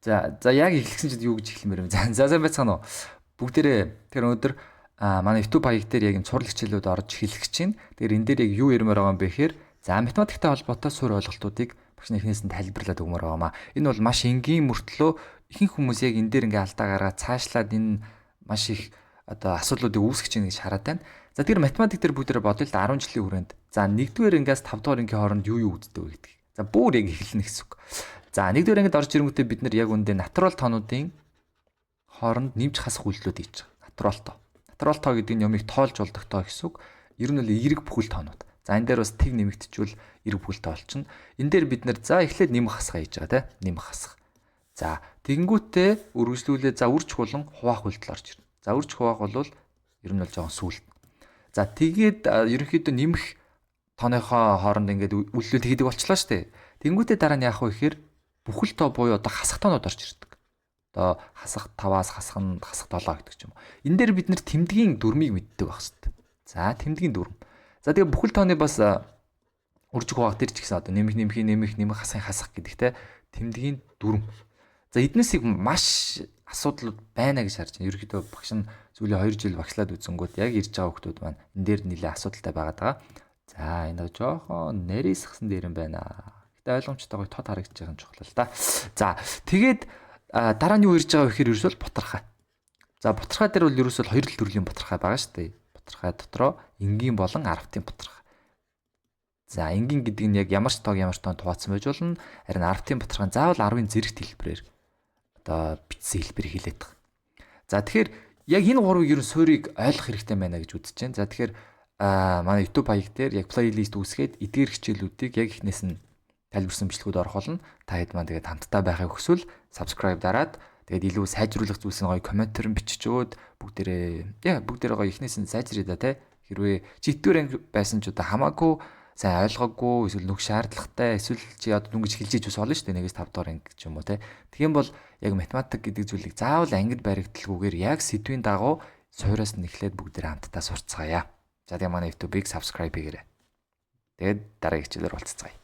За яг эхлэсэн чинь юу гэж эхлэмээр юм. За сайн байцгаана уу. Бүгдээрээ тэр өнөөдөр манай YouTube хаяг дээр яг юм цурал хичээлүүд орж эхлэх чинь. Тэгэхээр энэ дээр яг юу ярмаар байгаа юм бэ гэхээр за математиктэй холбоотой суурь ойлголтуудыг багш эхнээс нь тайлбарлаад өгмөр байгаамаа. Энэ бол маш энгийн мөртлөө ихэнх хүмүүс яг энэ дээр ингээ алдаа гаргаад цаашлаад энэ маш их одоо асуудлуудыг үүсгэж байгаа гэж хараад байна. За тэгэхээр математик дээр бүгдээрээ бодъё л да 10 жилийн хүрээнд. За 1-р ангиас 5-р ангийн хооронд юу үздэг вэ гэдгийг. За бүр яг эхэлнэ гэсэн үг. За 1-р ангид орж ирэнгүүтээ бид нар яг үндэ натурал тоонуудын хооронд нэмж хасах үйлдэлүүд хийж байгаа. Натурал тоо. Натурал тоо гэдэг нь юмыг тоолж болдог тоо гэсэн үг. Ер нь бол эерэг бүхэл тоонууд. За энэ дээр бас тэг нэмэгдчихвэл эерэг бүхэл тоо болчихно. Энэ дээр бид нар за эхлээд нэмэх хасгаа хийж байгаа тийм нэмэх хасах. За тэгэнгүүтээ үргэлжлүүлээ за үрж хулан хуваах үйлдэл орж ирнэ. За үрж хуваах бол ер нь бол жоохон сүулт. За тэгээд ерөнхийдөө нэмэх тооныхоо хооронд ингээд үйлдэлүүд хийдэг болчлаа шүү дээ. Тэгэнгүүтээ дараа нь яах вэ гэхээр бүхэл тоо буюу одоо хасах тоонууд орж ирдэг. Одоо хасах 5-аас хасах 7 гэдэг ч юм уу. Энэ дээр бид нэр тэмдгийн дүрмийг мэддэг байх хэрэгтэй. За тэмдгийн дүрм. За тэгээ бүхэл тооны бас үрж хуваах дээр ч гэсэн одоо нэмэх хасах гэдэгтэй тэмдгийн дүрм. За эднээс их маш асуудлууд байна гэж харж байна. Ерөнхийдөө багш нь сүүлийн 2 жил багшлаад үзэнгүүт яг ирж байгаа хүмүүс маань энэ дээр нэлээд асуудалтай байгаад байгаа. За энэ жоохон нэрийсгсэн дээр юм байна. Гэтэ ойлгомжтой гоё тод харагдаж байгаа юм чухал л да. За тэгээд дараа нь юу ирж байгаа вэ гэхээр ерөөсөө бутархай. За бутархай дээр бол ерөөсөө 2 төрлийн бутархай байгаа шүү дээ. Бутархай дотроо энгийн болон арвтын бутархай. За энгийн гэдэг нь яг ямар ч тоог хуваацсан байж болно. Харин арвтын бутархай заавал 10-ын зэрэгт хэлбэрээр одоо бичсэн хэлбэрийг хэлээд байгаа. За тэгэхээр яг энэ гурвыг ерөн суурийг ойлгох хэрэгтэй байна гэж үзэж байна. За тэгэхээр манай YouTube хаяг дээр яг плейлист үүсгээд эдгээр хичээлүүдийг яг эхнээс нь тайлбарсан бичлэгүүд орох болно. Та хэд маань тэгээд хамтдаа байхыг хүсвэл subscribe дараад тэгээд илүү сайжруулах зүйлсийг гоё комментээр бичиж өгөөд бүгдээрээ гоё эхнээс нь сайжраа да те. Хэрвээ чи 1-р анги байсан ч удаа хамаагүй сайн ойлгоогүй эсвэл нүг шаардлагатай эсвэл чи одоо дүнгиж хэлж иж болно шүү дээ 1-5 дахь анги ч юм уу те. Тэгэх юм бол яг математик гэдэг зүйлийг заавал ангид баригдalгүйгээр яг сэдвийн дагуу суураас нь эхлээд бүгдээрээ хамтдаа сурцгаая. За тэгээ манай YouTube-ыг subscribe хийгээрэй. Тэгээд дараагийн хичээлээр уулзцгаая.